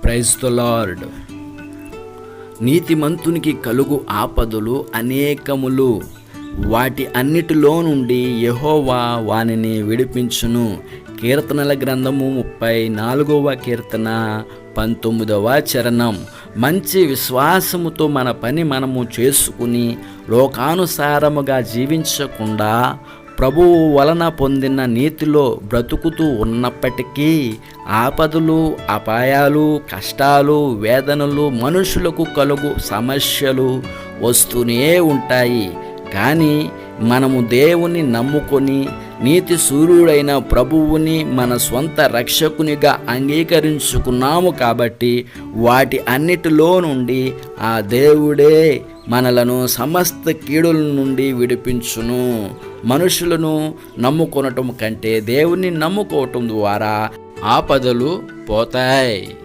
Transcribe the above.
Praise the lord. నీతిమంతునికి కలుగు ఆపదలు అనేకములు, వాటి అన్నిటిలో నుండి యెహోవా వానిని విడిపించును. కీర్తనల గ్రంథము 34వ కీర్తన 19వ చరణం. మంచి విశ్వాసముతో మన పని మనము చేసుకుని లోకానుసారముగా జీవించకుండా ప్రభువు వలన పొందిన నీతిలో బ్రతుకుతూ ఉన్నప్పటికీ ఆపదలు, అపాయాలు, కష్టాలు, వేదనలు, మనుషులకు కలుగు సమస్యలు వస్తూనే ఉంటాయి. కానీ మనము దేవుని నమ్ముకొని నీతి సూర్యుడైన ప్రభువుని మన సొంత రక్షకునిగా అంగీకరించుకున్నాము కాబట్టి వాటి అన్నిటిలో నుండి ఆ దేవుడే మనలను సమస్త కీడుల నుండి విడిపించును. మనుషులను నమ్ముకొనటం కంటే దేవుని నమ్ముకోవటం ద్వారా ఆపదలు పోతాయి.